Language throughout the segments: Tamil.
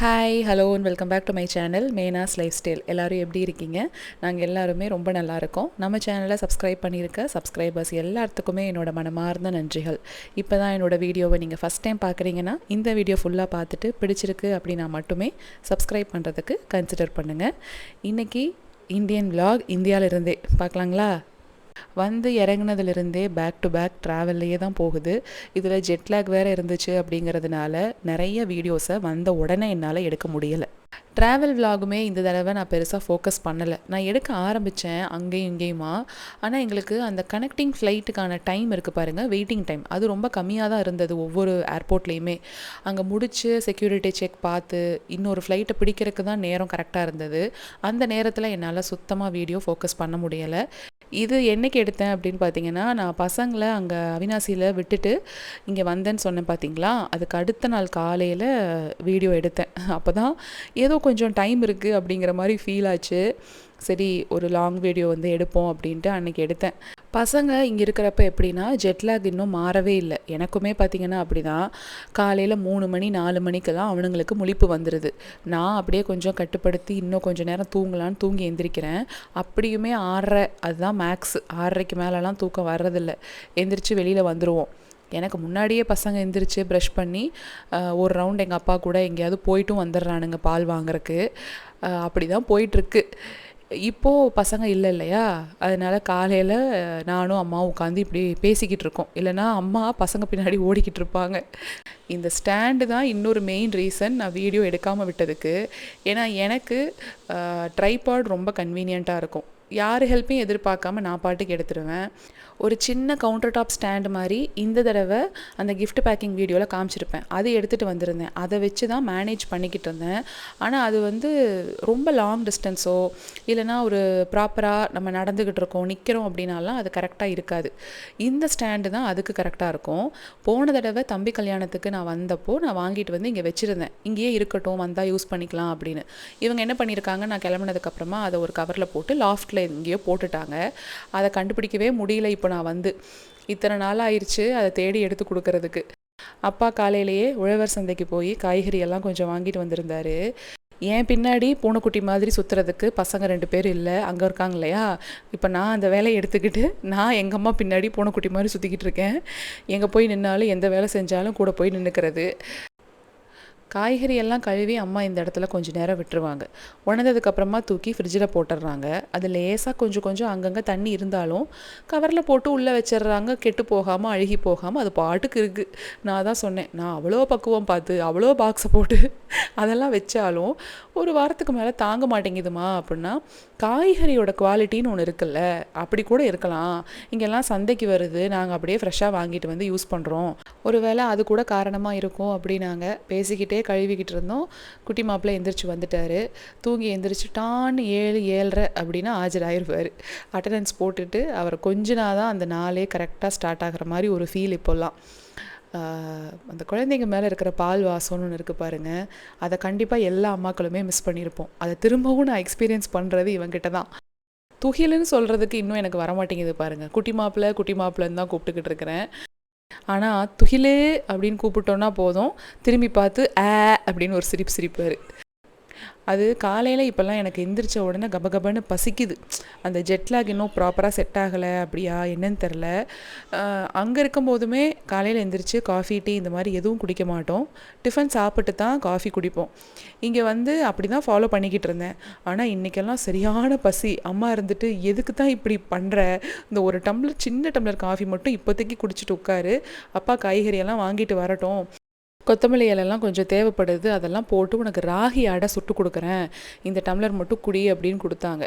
Hi hello and welcome back to my channel Menas lifestyle. எல்லோரும் எப்படி இருக்கீங்க? நாங்கள் எல்லாருமே ரொம்ப நல்லா இருக்கோம். நம்ம சேனலை சப்ஸ்கிரைப் பண்ணியிருக்க சப்ஸ்கிரைபர்ஸ் எல்லாத்துக்குமே என்னோட மனமார்ந்த நன்றிகள். இப்போ தான் என்னோடய வீடியோவை நீங்கள் ஃபஸ்ட் டைம் பார்க்குறீங்கன்னா இந்த வீடியோ ஃபுல்லாக பார்த்துட்டு பிடிச்சிருக்கு அப்படின்னா மட்டுமே சப்ஸ்கிரைப் பண்ணுறதுக்கு கன்சிடர் பண்ணுங்கள். இன்றைக்கி இந்தியன் விலாக் இந்தியாவிலிருந்தே பார்க்கலாங்களா? வந்து இறங்குனதுலேருந்தே பேக் டு பேக் ட்ராவல்லையே தான் போகுது. இதில் ஜெட்லேக் வேறு இருந்துச்சு அப்படிங்கிறதுனால நிறைய வீடியோஸை வந்த உடனே என்னால் எடுக்க முடியலை. ட்ராவல் விலாகுமே இந்த தடவை நான் பெருசாக ஃபோக்கஸ் பண்ணலை. நான் எடுக்க ஆரம்பித்தேன் அங்கேயும் இங்கேயுமா. ஆனால் எங்களுக்கு அந்த கனெக்டிங் ஃப்ளைட்டுக்கான டைம் இருக்குது பாருங்கள், வெயிட்டிங் டைம் அது ரொம்ப கம்மியாக தான் இருந்தது ஒவ்வொரு ஏர்போர்ட்லேயுமே. அங்கே முடித்து செக்யூரிட்டி செக் பார்த்து இன்னொரு ஃப்ளைட்டை பிடிக்கிறதுக்கு தான் நேரம் கரெக்டாக இருந்தது. அந்த நேரத்தில் என்னால் சுத்தமாக வீடியோ ஃபோக்கஸ் பண்ண முடியலை. இது என்னைக்கு எடுத்தேன் அப்படின்னு பார்த்தீங்கன்னா, நான் பசங்களை அங்கே அவினாசியில் விட்டுட்டு இங்கே வந்தேன்னு சொன்னேன் பார்த்தீங்களா, அதுக்கு அடுத்த நாள் காலையில் வீடியோ எடுத்தேன். அப்போ தான் ஏதோ கொஞ்சம் டைம் இருக்குது அப்படிங்கிற மாதிரி ஃபீல் ஆச்சு. சரி ஒரு லாங் வீடியோ வந்து எடுப்போம் அப்படின்ட்டு அன்றைக்கி எடுத்தேன். பசங்க இங்கே இருக்கிறப்ப எப்படின்னா ஜெட்லாக் இன்னும் மாறவே இல்லை. எனக்குமே பார்த்திங்கன்னா அப்படி தான். காலையில் 3 மணி 4 மணிக்கெல்லாம் அவனுங்களுக்கு முழிப்பு வந்துடுது. நான் அப்படியே கொஞ்சம் கட்டுப்படுத்தி இன்னும் கொஞ்சம் நேரம் தூங்கலான்னு தூங்கி எந்திரிக்கிறேன். அப்படியுமே 6:30 அதுதான் மேக்ஸ். 6:30க்கு மேலெலாம் தூக்கம் வர்றதில்ல. எந்திரிச்சு வெளியில் வந்துடுவோம். எனக்கு முன்னாடியே பசங்க எந்திரிச்சு ப்ரஷ் பண்ணி ஒரு ரவுண்ட் எங்கள் அப்பா கூட எங்கேயாவது போயிட்டும் வந்துடுறானுங்க பால் வாங்குறதுக்கு. அப்படி தான் போயிட்டுருக்கு. இப்போது பசங்க இல்லை இல்லையா, அதனால் காலையில் நானும் அம்மாவும் உட்காந்து இப்படி பேசிக்கிட்டு இருக்கோம். இல்லைனா அம்மா பசங்க பின்னாடி ஓடிக்கிட்டு இருப்பாங்க. இந்த ஸ்டாண்டு தான் இன்னொரு மெயின் ரீசன் நான் வீடியோ எடுக்காமல் விட்டதுக்கு. ஏன்னா எனக்கு ட்ரைபாட் ரொம்ப கன்வீனியண்ட்டாக இருக்கும். யார் ஹெல்ப்பையும் எதிர்பார்க்காம நான் பாட்டுக்கு எடுத்துடுவேன். ஒரு சின்ன கவுண்டர் டாப் ஸ்டாண்டு மாதிரி இந்த தடவை அந்த கிஃப்ட் பேக்கிங் வீடியோவில் காமிச்சிருப்பேன். அது எடுத்துகிட்டு வந்திருந்தேன். அதை வச்சு தான் மேனேஜ் பண்ணிக்கிட்டு இருந்தேன். ஆனால் அது வந்து ரொம்ப லாங் டிஸ்டன்ஸோ இல்லைனா ஒரு ப்ராப்பராக நம்ம நடந்துக்கிட்டு இருக்கோம் நிற்கிறோம் அப்படின்னாலாம் அது கரெக்டாக இருக்காது. இந்த ஸ்டாண்டு தான் அதுக்கு கரெக்டாக இருக்கும். போன தடவை தம்பி கல்யாணத்துக்கு நான் வந்தப்போ நான் வாங்கிட்டு வந்து இங்கே வச்சுருந்தேன். இங்கேயே இருக்கட்டும், வந்தால் யூஸ் பண்ணிக்கலாம் அப்படின்னு. இவங்க என்ன பண்ணியிருக்காங்க, நான் கிளம்புனதுக்கப்புறமா அதை ஒரு கவரில் போட்டு லாஃப்ட்டில் எங்கேயோ போட்டுட்டாங்க. அதை கண்டுபிடிக்கவே முடியல. இப்போ நான் வந்து இத்தனை நாள் ஆயிடுச்சு அதை தேடி எடுத்து கொடுக்கறதுக்கு. அப்பா காலையிலேயே உழவர் சந்தைக்கு போய் காய்கறி எல்லாம் கொஞ்சம் வாங்கிட்டு வந்திருந்தாரு. என் பின்னாடி பூனைக்குட்டி மாதிரி சுற்றுறதுக்கு பசங்க 2 பேர் இல்லை, அங்கே இருக்காங்க இல்லையா. இப்போ நான் அந்த வேலையை எடுத்துக்கிட்டு நான் எங்கள் அம்மா பின்னாடி பூனைக்குட்டி மாதிரி சுற்றிக்கிட்டு இருக்கேன். எங்கே போய் நின்னாலும் எந்த வேலை செஞ்சாலும் கூட போய் நின்றுக்கிறது. காய்கறி எல்லாம் கழுவி அம்மா இந்த இடத்துல கொஞ்சம் நேரம் விட்டுருவாங்க. உணர்ந்ததுக்கப்புறமா தூக்கி ஃப்ரிட்ஜில் போட்டுடுறாங்க. அது லேசாக கொஞ்சம் கொஞ்சம் அங்கங்கே தண்ணி இருந்தாலும் கவரில் போட்டு உள்ளே வச்சிடுறாங்க. கெட்டு போகாமல் அழுகி போகாமல் அது பாட்டுக்கு இருக்குது. நான் தான் சொன்னேன், நான் அவ்வளோ பக்குவம் பார்த்து அவ்வளோ பாக்ஸை போட்டு அதெல்லாம் வச்சாலும் ஒரு வாரத்துக்கு மேலே தாங்க மாட்டேங்குதுமா அப்படின்னா, காய்கறியோட குவாலிட்டின்னு ஒன்று இருக்குல்ல, அப்படி கூட இருக்கலாம். இங்கெல்லாம் சந்தைக்கு வருது, நாங்கள் அப்படியே ஃப்ரெஷ்ஷாக வாங்கிட்டு வந்து யூஸ் பண்ணுறோம். ஒருவேளை அது கூட காரணமாக இருக்கும் அப்படின்னாங்க. பேசிக்கிட்டே கழுவிக்கிட்டு இருந்தோம். குட்டி மாப்பிள்ளை எந்திரிச்சு வந்துட்டார். தூங்கி எந்திரிச்சிட்டான்னு 7 7:30 அப்படின்னா ஆஜராகிருவார். அட்டண்டன்ஸ் போட்டுட்டு அவரை கொஞ்சினா தான் அந்த நாளே கரெக்டாக ஸ்டார்ட் ஆகிற மாதிரி ஒரு ஃபீல் இப்போல்லாம். அந்த குழந்தைங்க மேலே இருக்கிற பால் வாசம்னு ஒன்று இருக்குது பாருங்கள், அதை கண்டிப்பாக எல்லா அம்மாக்களுமே மிஸ் பண்ணியிருப்போம். அதை திரும்பவும் நான் எக்ஸ்பீரியன்ஸ் பண்ணுறது இவங்கிட்ட தான். துகிலுன்னு சொல்கிறதுக்கு இன்னும் எனக்கு வரமாட்டேங்குது பாருங்கள். குட்டி மாப்பிள்ளைன்னு தான் கூப்பிட்டுக்கிட்டு இருக்கிறேன். ஆனால் துகிலே அப்படின்னு கூப்பிட்டோன்னா போதும், திரும்பி பார்த்து அப்படின்னு ஒரு சிரிப்பார். அது காலையில் இப்போல்லாம் எனக்கு எந்திரிச்ச உடனே கபகபன்னு பசிக்குது. அந்த ஜெட்லாக் இன்னும் ப்ராப்பராக செட் ஆகலை அப்படியா என்னன்னு தெரில. அங்கே இருக்கும்போதுமே காலையில் எந்திரிச்சு காஃபி டீ இந்த மாதிரி எதுவும் குடிக்க மாட்டோம். டிஃபன் சாப்பிட்டு தான் காஃபி குடிப்போம். இங்கே வந்து அப்படி தான் ஃபாலோ பண்ணிக்கிட்டு இருந்தேன். ஆனால் இன்றைக்கெல்லாம் சரியான பசி. அம்மா இருந்துட்டு எதுக்கு தான் இப்படி பண்ணுற, இந்த ஒரு டம்ளர் சின்ன டம்ளர் காஃபி மட்டும் இப்போதைக்கு குடிச்சிட்டு உட்காரு, அப்பா காய்கறியெல்லாம் வாங்கிட்டு வரட்டும், கொத்தமல்லி இலையெல்லாம் கொஞ்சம் தேவைப்படுது, அதெல்லாம் போட்டு உனக்கு ராகி அடை சுட்டு கொடுக்குறேன், இந்த டம்ளர் மட்டும் குடி அப்படின்னு கொடுத்தாங்க.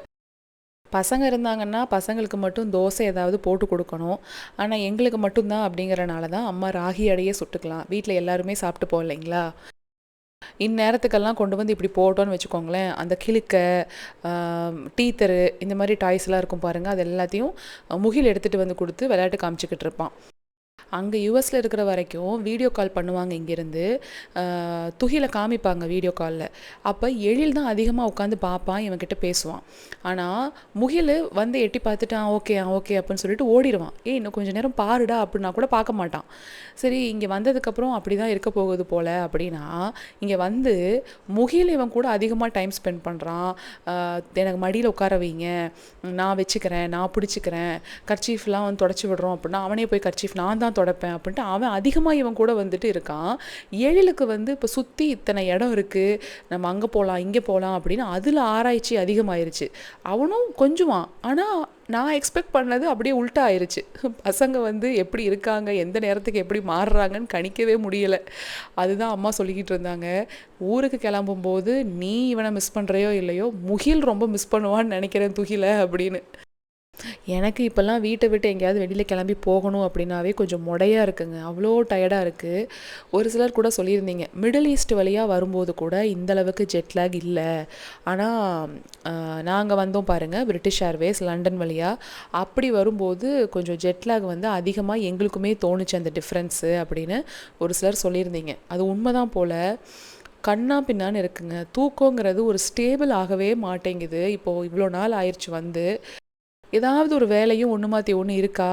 பசங்க இருந்தாங்கன்னா பசங்களுக்கு மட்டும் தோசை ஏதாவது போட்டு கொடுக்கணும். ஆனால் எங்களுக்கு மட்டும்தான் அப்படிங்கிறனால தான் அம்மா ராகி அடையே சுட்டுக்கலாம், வீட்டில் எல்லாருமே சாப்பிட்டு போகல இல்லைங்களா. இந்நேரத்துக்கெல்லாம் கொண்டு வந்து இப்படி போட்டோன்னு வச்சுக்கோங்களேன், அந்த கிளிக்க டீத்தரு இந்த மாதிரி டாய்ஸ்லாம் இருக்கும் பாருங்கள், அது எல்லாத்தையும் முகில் எடுத்துகிட்டு வந்து கொடுத்து விளையாட்டு காமிச்சிக்கிட்டு இருப்பான். அங்கே யூஎஸில் இருக்கிற வரைக்கும் வீடியோ கால் பண்ணுவாங்க இங்கேருந்து. துகில காமிப்பாங்க வீடியோ காலில். அப்போ எழில் தான் அதிகமாக உட்காந்து பார்ப்பான், இவன்கிட்ட பேசுவான். ஆனால் முகில் வந்து எட்டி பார்த்துட்டு ஓகே ஓகே அப்படின்னு சொல்லிட்டு ஓடிடுவான். இன்னும் கொஞ்சம் நேரம் பாருடா அப்படின்னா கூட பார்க்க மாட்டான். சரி, இங்கே வந்ததுக்கப்புறம் அப்படி தான் இருக்க போகுது போல் அப்படின்னா, இங்கே வந்து முகில் இவன் கூட அதிகமாக டைம் ஸ்பெண்ட் பண்ணுறான். எனக்கு மடியில் உட்கார வைங்க, நான் வச்சுக்கிறேன், நான் பிடிச்சிக்கிறேன், கர்ச்சீஃப்லாம் வந்து தொடச்சி விடுறோம் அப்படின்னா அவனே போய் கர்ச்சீஃப் நான் தான் தொடப்பேன் அப்படின்ட்டு அவன் அதிகமாக இவன் கூட வந்துட்டு இருக்கான். எழிலுக்கு வந்து இப்போ சுற்றி இத்தனை இடம் இருக்குது, நம்ம அங்கே போகலாம் இங்கே போகலாம் அப்படின்னு அதில் ஆராய்ச்சி அதிகமாயிருச்சு. அவனும் கொஞ்சுவான். ஆனால் நான் எக்ஸ்பெக்ட் பண்ணது அப்படியே உல்ட்டா ஆயிடுச்சு. பசங்க வந்து எப்படி இருக்காங்க, எந்த நேரத்துக்கு எப்படி மாறுறாங்கன்னு கணிக்கவே முடியலை. அதுதான் அம்மா சொல்லிக்கிட்டு இருந்தாங்க, ஊருக்கு கிளம்பும்போது நீ இவனை மிஸ் பண்ணுறையோ இல்லையோ, முகில் ரொம்ப மிஸ் பண்ணுவான்னு நினைக்கிறேன் துகிலை அப்படின்னு. எனக்கு இப்போல்லாம் வீட்டை விட்டு எங்கேயாவது வெளியில் கிளம்பி போகணும் அப்படின்னாவே கொஞ்சம் முடையாக இருக்குங்க. அவ்வளோ டயர்டாக இருக்குது. ஒரு சிலர் கூட சொல்லியிருந்தீங்க, மிடில் ஈஸ்ட் வழியாக வரும்போது கூட இந்தளவுக்கு ஜெட்லாக் இல்லை. ஆனால் நாங்கள் வந்தோம் பாருங்கள், பிரிட்டிஷ் ஏர்வேஸ் லண்டன் வழியாக. அப்படி வரும்போது கொஞ்சம் ஜெட்லாக் வந்து அதிகமாக எங்களுக்குமே தோணுச்சு அந்த டிஃப்ரென்ஸு அப்படின்னு ஒரு சிலர் சொல்லியிருந்தீங்க. அது உண்மைதான் போல். கண்ணா பின்னான்னு இருக்குங்க. தூக்கங்கிறது ஒரு ஸ்டேபிள் ஆகவே மாட்டேங்குது. இப்போது இவ்வளோ நாள் ஆயிடுச்சு வந்து. ஏதாவது ஒரு வேலையும் ஒன்று மாற்றி ஒன்று இருக்கா,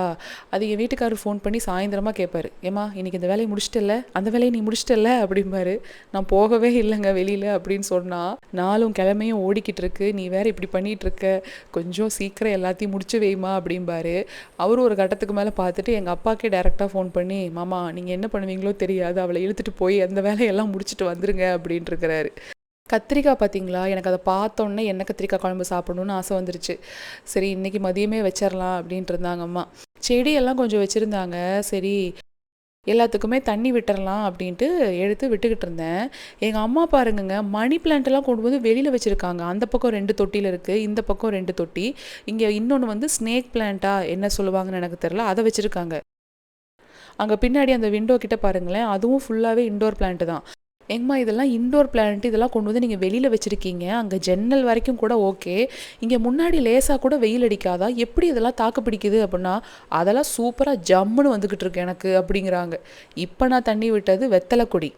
அது என் வீட்டுக்காரர் ஃபோன் பண்ணி சாயந்தரமாக கேட்பார், ஏம்மா இன்றைக்கி இந்த வேலையை முடிச்சிட்டல, அந்த வேலையை நீ முடிச்சிட்டல அப்படிம்பாரு. நான் போகவே இல்லைங்க வெளியில் அப்படின்னு சொன்னால், நாளும் கிழமையும் ஓடிக்கிட்டு இருக்கு, நீ வேறு இப்படி பண்ணிகிட்ருக்க, கொஞ்சம் சீக்கிரம் எல்லாத்தையும் முடிச்சு வைமா அப்படிம்பாரு. அவரும் ஒரு கட்டத்துக்கு மேலே பார்த்துட்டு எங்கள் அப்பாக்கே டைரெக்டாக ஃபோன் பண்ணி, மாமா நீங்கள் என்ன பண்ணுவீங்களோ தெரியாது, அவளை இழுத்துட்டு போய் அந்த வேலையெல்லாம் முடிச்சுட்டு வந்துருங்க அப்படின்ட்டு இருக்கிறாரு. கத்திரிக்காய் பார்த்தீங்களா, எனக்கு அதை பார்த்தோன்னே எண்ணெய் கத்திரிக்காய் குழம்பு சாப்பிடணுன்னு ஆசை வந்துருச்சு. சரி இன்றைக்கி மதியமே வச்சிடலாம் அப்படின்ட்டு இருந்தாங்க அம்மா. செடியெல்லாம் கொஞ்சம் வச்சுருந்தாங்க. சரி எல்லாத்துக்குமே தண்ணி விட்டுறலாம் அப்படின்ட்டு எடுத்து விட்டுக்கிட்டு இருந்தேன். எங்கள் அம்மா பாருங்கங்க, மணி பிளான்ட்டெல்லாம் கொண்டு வந்து வெளியில் வச்சுருக்காங்க. அந்த பக்கம் 2 தொட்டியில் இருக்குது, இந்த பக்கம் 2 தொட்டி. இங்கே இன்னொன்று வந்து ஸ்னேக் பிளான்ட்டா என்ன சொல்லுவாங்கன்னு எனக்கு தெரில, அதை வச்சுருக்காங்க. அங்கே பின்னாடி அந்த விண்டோ கிட்ட பாருங்களேன், அதுவும் ஃபுல்லாகவே இன்டோர் பிளான்ட்டு தான். எங்கம்மா இதெல்லாம் இன்டோர் பிளான்ட், இதெல்லாம் கொண்டு வந்து நீங்கள் வெளியில் வச்சுருக்கீங்க, அங்கே ஜன்னல் வரைக்கும் கூட ஓகே, இங்கே முன்னாடி லேசாக கூட வெயில் அடிக்காதா, எப்படி இதெல்லாம் தாக்கு பிடிக்குது அப்படின்னா, அதெல்லாம் சூப்பராக ஜம்முன்னு வந்துக்கிட்டு இருக்கு எனக்கு அப்படிங்கிறாங்க. இப்போ நான் தண்ணி விட்டது வெத்தலை கொடி,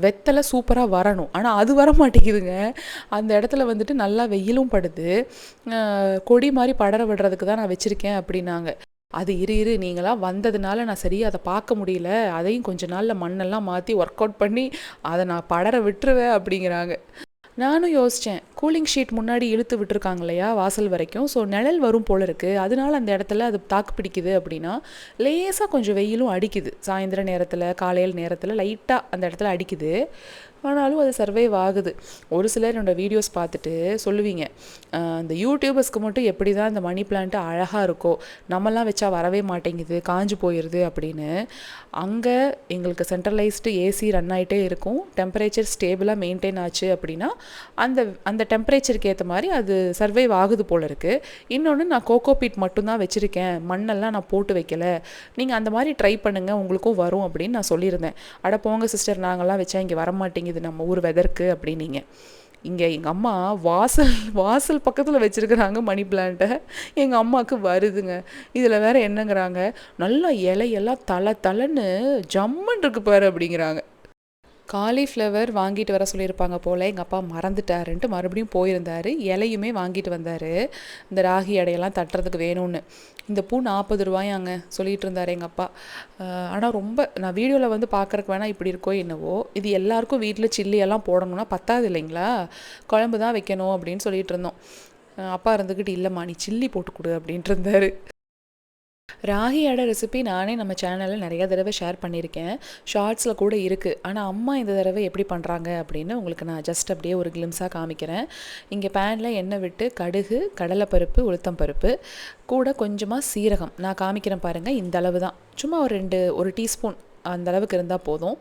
வெத்தலை சூப்பராக வரணும், ஆனால் அது வர மாட்டேங்குதுங்க. அந்த இடத்துல வந்துட்டு நல்லா வெயிலும் படுது, கொடி மாதிரி படர விடுறதுக்கு தான் நான் வச்சுருக்கேன் அப்படின்னாங்க. அது இரு நீங்களாம் வந்ததுனால நான் சரியாக அதை பார்க்க முடியல, அதையும் கொஞ்ச நாளில் மண்ணெல்லாம் மாற்றி ஒர்க் அவுட் பண்ணி அதை நான் படர விட்டுருவேன் அப்படிங்கிறாங்க. நானும் யோசித்தேன், கூலிங் ஷீட் முன்னாடி இழுத்து விட்டுருக்காங்க இல்லையா வாசல் வரைக்கும், ஸோ நிழல் வரும் போல் இருக்குது, அதனால அந்த இடத்துல அது தாக்கு பிடிக்குது அப்படின்னா, லேசாக கொஞ்சம் வெயிலும் அடிக்குது, சாயந்தர நேரத்தில் காலையில் நேரத்தில் லைட்டாக அந்த இடத்துல அடிக்குது. ஆனாலும் அது சர்வைவ் ஆகுது. ஒரு சிலர் என்னோடய வீடியோஸ் பார்த்துட்டு சொல்லுவீங்க, இந்த யூடியூபர்ஸ்க்கு மட்டும் எப்படி தான் இந்த மணி பிளான்ட்டு அழகாக இருக்கோ, நம்மலாம் வச்சா வரவே மாட்டேங்குது, காஞ்சு போயிடுது அப்படின்னு. அங்கே எங்களுக்கு சென்ட்ரலைஸ்டு ஏசி ரன் ஆகிட்டே இருக்கும், டெம்பரேச்சர் ஸ்டேபிளாக மெயின்டைன் ஆச்சு அப்படின்னா அந்த அந்த டெம்பரேச்சருக்கு ஏற்ற மாதிரி அது சர்வைவ் ஆகுது போல் இருக்குது. இன்னொன்று, நான் கோகோபீட் மட்டும்தான் வச்சுருக்கேன், மண்ணெல்லாம் நான் போட்டு வைக்கலை, நீங்கள் அந்த மாதிரி ட்ரை பண்ணுங்கள் உங்களுக்கும் வரும் அப்படின்னு நான் சொல்லியிருந்தேன். அட போங்க சிஸ்டர், நாங்கள்லாம் வச்சா இங்கே வரமாட்டேங்குது நம்ம ஊர் வெதருக்கு அப்படின்னீங்க. இங்கே எங்கள் அம்மா வாசல் பக்கத்தில் வச்சுருக்குறாங்க மணி பிளான்ட்டை, எங்கள் அம்மாவுக்கு வருதுங்க. இதில் வேறு என்னங்கிறாங்க, நல்லா இலையெல்லாம் தலைன்னு ஜம்முன்னு இருக்கு பாரு அப்படிங்கிறாங்க. காலிஃப்ளவர் வாங்கிட்டு வர சொல்லியிருப்பாங்க போல், எங்கள் அப்பா மறந்துட்டாருன்ட்டு மறுபடியும் போயிருந்தார், இலையுமே வாங்கிட்டு வந்தார், இந்த ராகி இடையெல்லாம் தட்டுறதுக்கு வேணும்னு. இந்த பூ 40 ரூபாயாங்க சொல்லிகிட்டு இருந்தார் எங்கள் அப்பா. ஆனால் ரொம்ப நான் வீடியோவில் வந்து பார்க்குறக்கு வேணால் இப்படி இருக்கோ என்னவோ, இது எல்லாருக்கும் வீட்டில் சில்லியெல்லாம் போடணும்னா பத்தாது இல்லைங்களா, குழம்பு தான் வைக்கணும் அப்படின்னு சொல்லிகிட்டு இருந்தோம். அப்பா இருந்துக்கிட்டு இல்லைம்மா நீ சில்லி போட்டு கொடு அப்படின்ட்டு இருந்தார். ராகி அடை ரெசிபி நானே நம்ம சேனலில் நிறைய தடவை ஷேர் பண்ணியிருக்கேன், ஷார்ட்ஸில் கூட இருக்குது. ஆனால் அம்மா இந்த தடவை எப்படி பண்ணுறாங்க அப்படின்னு உங்களுக்கு நான் ஜஸ்ட் அப்படியே ஒரு கிளிம்ஸாக காமிக்கிறேன். இங்கே பேனில் எண்ணெய் விட்டு கடுகு, கடலைப்பருப்பு, உளுத்தம்பருப்பு கூட கொஞ்சமாக சீரகம் நான் காமிக்கிறேன் பாருங்கள். இந்த அளவு தான், சும்மா ஒரு டீஸ்பூன் அந்த அளவுக்கு இருந்தால் போதும்.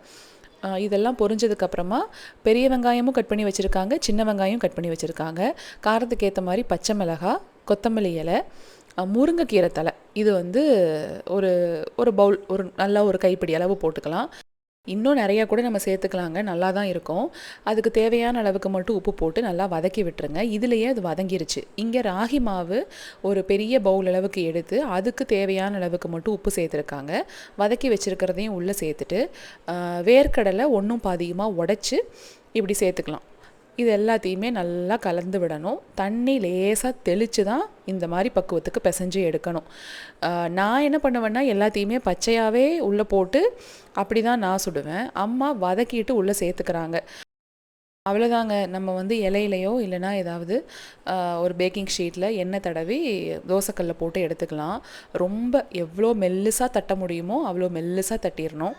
இதெல்லாம் பொரிஞ்சதுக்கப்புறமா பெரிய வெங்காயமும் கட் பண்ணி வச்சுருக்காங்க, சின்ன வெங்காயம் கட் பண்ணி வச்சுருக்காங்க, காரத்துக்கு ஏற்ற மாதிரி பச்சை மிளகாய், கொத்தமல்லி இலை, முருங்கைக்கீரை தலை, இது வந்து ஒரு பவுல், நல்ல ஒரு கைப்பிடி அளவு போட்டுக்கலாம். இன்னும் நிறையா கூட நம்ம சேர்த்துக்கலாங்க, நல்லா தான் இருக்கும். அதுக்கு தேவையான அளவுக்கு மட்டும் உப்பு போட்டு நல்லா வதக்கி விட்டுருங்க. இதுலேயே அது வதங்கிருச்சு. இங்கே ராகி மாவு ஒரு பெரிய பவுல் அளவுக்கு எடுத்து அதுக்கு தேவையான அளவுக்கு மட்டும் உப்பு சேர்த்துருக்காங்க. வதக்கி வச்சுருக்கிறதையும் உள்ளே சேர்த்துட்டு வேர்க்கடலை ஒன்றும் பாதியுமாக உடச்சி இப்படி சேர்த்துக்கலாம். இது எல்லாத்தையுமே நல்லா கலந்து விடணும். தண்ணி லேசாக தெளித்து தான் இந்த மாதிரி பக்குவத்துக்கு பிசைஞ்சு எடுக்கணும். நான் என்ன பண்ணுவேன்னா எல்லாத்தையுமே பச்சையாகவே உள்ளே போட்டு அப்படி தான் நான் சுடுவேன். அம்மா வதக்கிட்டு உள்ளே சேர்த்துக்கிறாங்க. அவ்வளோதாங்க. நம்ம வந்து இலையிலையோ இல்லைனா ஏதாவது ஒரு பேக்கிங் ஷீட்டில் எண்ணெய் தடவி தோசைக்கல்ல போட்டு எடுத்துக்கலாம். ரொம்ப எவ்வளோ மெல்லுசாக தட்ட முடியுமோ அவ்வளோ மெல்லுசாக தட்டிடணும்.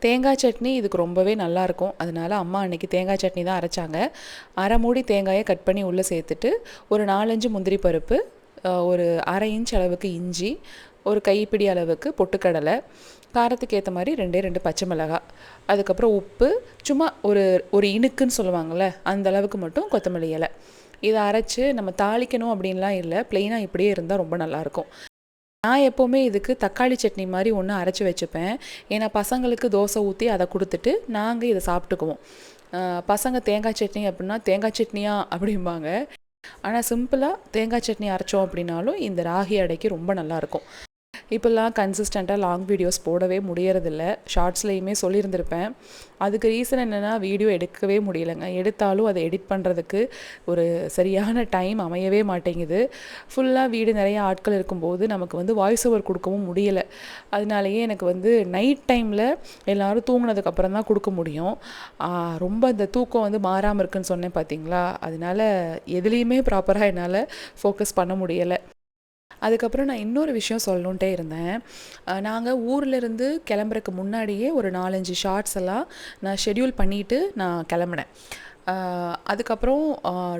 தேங்காய் சட்னி இதுக்கு ரொம்பவே நல்லாயிருக்கும். அதனால் அம்மா அன்றைக்கி தேங்காய் சட்னி தான் அரைச்சாங்க. அரை மூடி தேங்காயை கட் பண்ணி உள்ளே சேர்த்துட்டு ஒரு 4-5 முந்திரி பருப்பு, ஒரு அரை இன்ச் அளவுக்கு இஞ்சி, ஒரு கைப்பிடி அளவுக்கு பொட்டுக்கடலை, காரத்துக்கு ஏற்ற மாதிரி 2 பச்சை மிளகாய், அதுக்கப்புறம் உப்பு, சும்மா ஒரு இனுக்குன்னு சொல்லுவாங்கள்ல அந்த அளவுக்கு மட்டும் கொத்தமல்லி இலை. இதை அரைச்சி நம்ம தாளிக்கணும் அப்படின்லாம் இல்லை, ப்ளெயினாக இப்படியே இருந்தால் ரொம்ப நல்லாயிருக்கும். நான் எப்போவுமே இதுக்கு தக்காளி சட்னி மாதிரி ஒன்று அரைச்சி வச்சுப்பேன். ஏன்னா பசங்களுக்கு தோசை ஊற்றி அதை கொடுத்துட்டு நாங்கள் இதை சாப்பிட்டுக்குவோம். பசங்க தேங்காய் சட்னி அப்படின்னா தேங்காய் சட்னியா அப்படிம்பாங்க. ஆனால் சிம்பிளாக தேங்காய் சட்னி அரைச்சோம் அப்படின்னாலும் இந்த ராகி அடைக்கு ரொம்ப நல்லாயிருக்கும். இப்போல்லாம் கன்சிஸ்டண்ட்டாக லாங் வீடியோஸ் போடவே முடியறதில்ல. ஷார்ட்ஸ்லேயுமே சொல்லியிருந்திருப்பேன். அதுக்கு ரீசன் என்னென்னா வீடியோ எடுக்கவே முடியலைங்க. எடுத்தாலும் அதை எடிட் பண்ணுறதுக்கு ஒரு சரியான டைம் அமையவே மாட்டேங்குது. ஃபுல்லாக வீடு நிறைய ஆட்கள் இருக்கும்போது நமக்கு வந்து வாய்ஸ் ஓவர் கொடுக்கவும் முடியலை. அதனாலேயே எனக்கு வந்து நைட் டைமில் எல்லோரும் தூங்கினதுக்கப்புறம் தான் கொடுக்க முடியும். ரொம்ப இந்த தூக்கம் வந்து மாறாமல் இருக்குன்னு சொன்னேன் பார்த்தீங்களா, அதனால எதுலேயுமே ப்ராப்பராக என்னால் ஃபோக்கஸ் பண்ண முடியலை. அதுக்கப்புறம் நான் இன்னொரு விஷயம் சொல்லணுன்ட்டே இருந்தேன். நாங்கள் ஊர்லேருந்து கிளம்புறக்கு முன்னாடியே ஒரு 4-5 ஷார்ட்ஸ் எல்லாம் நான் ஷெட்யூல் பண்ணிவிட்டு நான் கிளம்புனேன். அதுக்கப்புறம்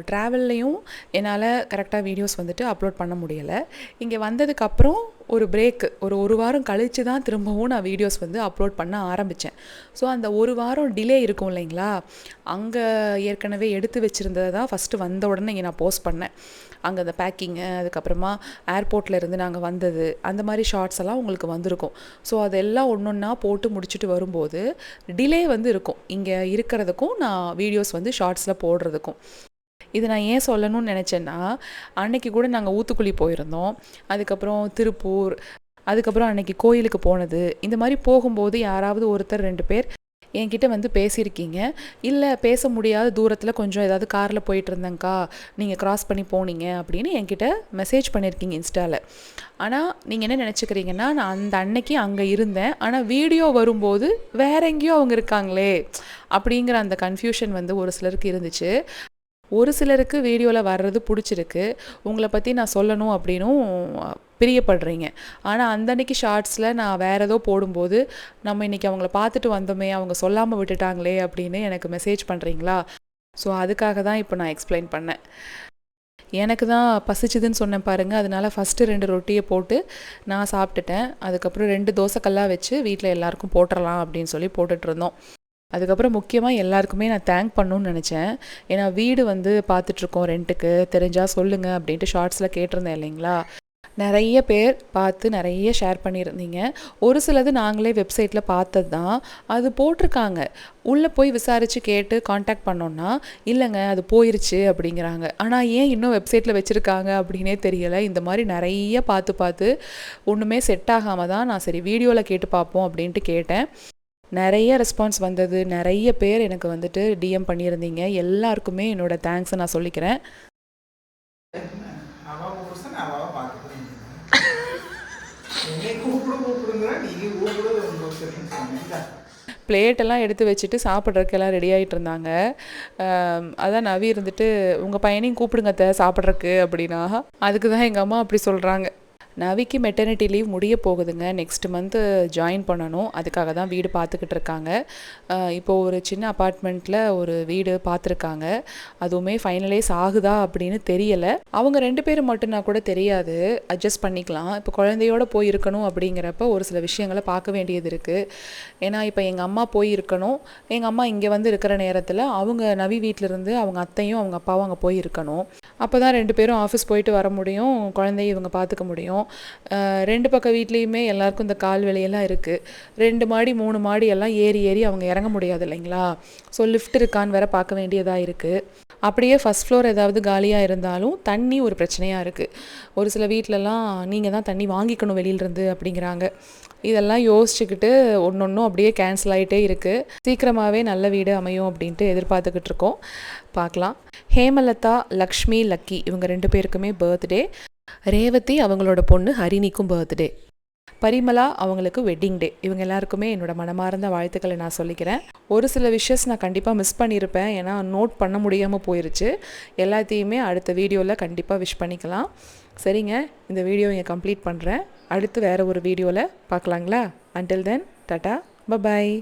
ட்ராவல்லையும் என்னால் கரெக்டாக வீடியோஸ் வந்துட்டு அப்லோட் பண்ண முடியலை. இங்கே வந்ததுக்கப்புறம் ஒரு பிரேக்கு, ஒரு வாரம் கழித்து தான் திரும்பவும் நான் வீடியோஸ் வந்து அப்லோட் பண்ண ஆரம்பித்தேன். ஸோ அந்த ஒரு வாரம் டிலே இருக்கும் இல்லைங்களா, அங்கே ஏற்கனவே எடுத்து வச்சுருந்ததை தான் ஃபஸ்ட்டு வந்த உடனே இங்கே நான் போஸ்ட் பண்ணேன். அங்கே அந்த பேக்கிங்கு, அதுக்கப்புறமா ஏர்போர்ட்டில் இருந்து நாங்கள் வந்தது, அந்த மாதிரி ஷார்ட்ஸ் எல்லாம் உங்களுக்கு வந்திருக்கும். ஸோ அதெல்லாம் ஒன்றா போட்டு முடிச்சுட்டு வரும்போது டிலே வந்து இருக்கும், இங்கே இருக்கிறதுக்கும் நான் வீடியோஸ் வந்து ஷார்ட்ஸில் போடுறதுக்கும். இது நான் ஏன் சொல்லணும்னு நினச்சேன்னா, அன்னைக்கு கூட நாங்கள் ஊத்துக்குளி போயிருந்தோம், அதுக்கப்புறம் திருப்பூர், அதுக்கப்புறம் அன்னைக்கு கோயிலுக்கு போனது. இந்த மாதிரி போகும்போது யாராவது ஒருத்தர் 2 பேர் என்கிட்ட வந்து பேசியிருக்கீங்க. இல்லை பேச முடியாத தூரத்தில் கொஞ்சம் ஏதாவது காரில் போயிட்டு இருந்தேங்க்கா, நீங்கள் க்ராஸ் பண்ணி போனீங்க அப்படின்னு என்கிட்ட மெசேஜ் பண்ணியிருக்கீங்க இன்ஸ்டாவில். ஆனால் நீங்கள் என்ன நினச்சிக்கிறீங்கன்னா, நான் அந்த அன்னைக்கு அங்கே இருந்தேன், ஆனால் வீடியோ வரும்போது வேற எங்கேயோ அவங்க இருக்காங்களே அப்படிங்கிற அந்த கன்ஃபியூஷன் வந்து ஒரு சிலருக்கு இருந்துச்சு. ஒரு சிலருக்கு வீடியோவில் வர்றது பிடிச்சிருக்கு, உங்களை பற்றி நான் சொல்லணும் அப்படின்னும் பிரியப்படுறீங்க. ஆனால் அந்த அன்னைக்கு ஷார்ட்ஸில் நான் வேறு ஏதோ போடும்போது நம்ம இன்றைக்கி அவங்கள பார்த்துட்டு வந்தோமே, அவங்க சொல்லாமல் விட்டுட்டாங்களே அப்படின்னு எனக்கு மெசேஜ் பண்ணுறீங்களா. ஸோ அதுக்காக தான் இப்போ நான் எக்ஸ்பிளைன் பண்ணேன். எனக்கு தான் பசிச்சுதுன்னு சொன்னேன் பாருங்கள், அதனால் ஃபஸ்ட்டு 2 ரொட்டியை போட்டு நான் சாப்பிட்டுட்டேன். அதுக்கப்புறம் 2 தோசைக்கல்லாக வச்சு வீட்டில் எல்லாருக்கும் போட்டுடலாம் அப்படின்னு சொல்லி போட்டுட்ருந்தோம். அதுக்கப்புறம் முக்கியமாக எல்லாருக்குமே நான் தேங்க் பண்ணணும்னு நினச்சேன். ஏன்னா வீடு வந்து பார்த்துட்ருக்கோம் ரெண்ட்டுக்கு, தெரிஞ்சால் சொல்லுங்கள் அப்படின்ட்டு ஷார்ட்ஸில் கேட்டிருந்தேன் இல்லைங்களா. நிறைய பேர் பார்த்து நிறைய ஷேர் பண்ணியிருந்தீங்க. ஒரு சிலது நாங்களே வெப்சைட்டில் பார்த்தது தான், அது போட்டிருக்காங்க. உள்ளே போய் விசாரித்து கேட்டு காண்டாக்ட் பண்ணோன்னா இல்லைங்க அது போயிருச்சு அப்படிங்கிறாங்க. ஆனால் ஏன் இன்னும் வெப்சைட்டில் வச்சுருக்காங்க அப்படின்னே தெரியலை. இந்த மாதிரி நிறைய பார்த்து ஒன்றுமே செட் ஆகாமல் தான் நான் சரி வீடியோவில் கேட்டு பார்ப்போம் அப்படின்ட்டு கேட்டேன். நிறைய ரெஸ்பான்ஸ் வந்தது. நிறைய பேர் எனக்கு வந்துட்டு டிஎம் பண்ணியிருந்தீங்க. எல்லாருக்குமே என்னோட தேங்க்ஸை நான் சொல்லிக்கிறேன். பிளேட்டெல்லாம் எடுத்து வச்சுட்டு சாப்பிட்றதுக்கு எல்லாம் ரெடி ஆகிட்டு இருந்தாங்க. அதான் நவி இருந்துட்டு உங்கள் பையனையும் கூப்பிடுங்க சாப்பிட்றதுக்கு அப்படின்னா, அதுக்கு தான் எங்கள் அம்மா அப்படி சொல்கிறாங்க. நவிக்கு மெட்டர்னிட்டி லீவ் முடிய போகுதுங்க. நெக்ஸ்ட் மந்த்து ஜாயின் பண்ணணும். அதுக்காக தான் வீடு பார்த்துக்கிட்டு இருக்காங்க. இப்போது ஒரு சின்ன அப்பார்ட்மெண்ட்டில் ஒரு வீடு பார்த்துருக்காங்க. அதுவுமே ஃபைனலைஸ் ஆகுதா அப்படின்னு தெரியலை. அவங்க 2 பேரும் மட்டும்னா கூட தெரியாது, அட்ஜஸ்ட் பண்ணிக்கலாம். இப்போ குழந்தையோடு போய் இருக்கணும் அப்படிங்கிறப்ப ஒரு சில விஷயங்களை பார்க்க வேண்டியது இருக்குது. ஏன்னா இப்போ எங்கள் அம்மா போய் இருக்கணும், எங்கள் அம்மா இங்கே வந்து இருக்கிற நேரத்தில் அவங்க நவி வீட்டிலேருந்து அவங்க அத்தையும் அவங்க அப்பாவும் அங்கே போய் இருக்கணும். அப்போ தான் 2 பேரும் ஆஃபீஸ் போயிட்டு வர முடியும், குழந்தைய இவங்க பார்த்துக்க முடியும். 2 பக்க வீட்லேயுமே எல்லாருக்கும் இந்த கால் வலியெல்லாம் இருக்குது. 2 மாடி 3 மாடி எல்லாம் ஏறி ஏறி அவங்க இறங்க முடியாது இல்லைங்களா? ஸோ லிஃப்ட் இருக்கான்னு வேற பார்க்க வேண்டியதாக இருக்குது. அப்படியே ஃபஸ்ட் ஃப்ளோர் ஏதாவது காலியாக இருந்தாலும் தண்ணி ஒரு பிரச்சனையாக இருக்குது. ஒரு சில வீட்டிலலாம் நீங்கள் தான் தண்ணி வாங்கிக்கணும் வெளியிலேருந்து அப்படிங்கிறாங்க. இதெல்லாம் யோசிச்சுக்கிட்டு ஒன்றொன்றும் அப்படியே கேன்சல் ஆகிட்டே இருக்குது. சீக்கிரமாகவே நல்ல வீடு அமையும் அப்படின்ட்டு எதிர்பார்த்துக்கிட்டு இருக்கோம். பார்க்கலாம். ஹேமலதா, லக்ஷ்மி, லக்கி இவங்க 2 பேருக்குமே பர்த்டே. ரேவதி அவங்களோட பொண்ணு ஹரிணிக்கும் பர்த்டே. பரிமலா அவங்களுக்கு வெட்டிங் டே. இவங்க எல்லாருக்குமே என்னோட மனமார்ந்த வாழ்த்துக்களை நான் சொல்லிக்கிறேன். ஒரு சில விஷஸ் நான் கண்டிப்பாக மிஸ் பண்ணியிருப்பேன், ஏன்னா நோட் பண்ண முடியாமல் போயிருச்சு. எல்லாத்தையுமே அடுத்த வீடியோவில் கண்டிப்பாக விஷ் பண்ணிக்கலாம். சரிங்க, இந்த வீடியோ இங்கே கம்ப்ளீட் பண்ணுறேன். அடுத்து வேறு ஒரு வீடியோவில் பார்க்கலாங்களா? அன்டில் தென் டாட்டா, பபாய்.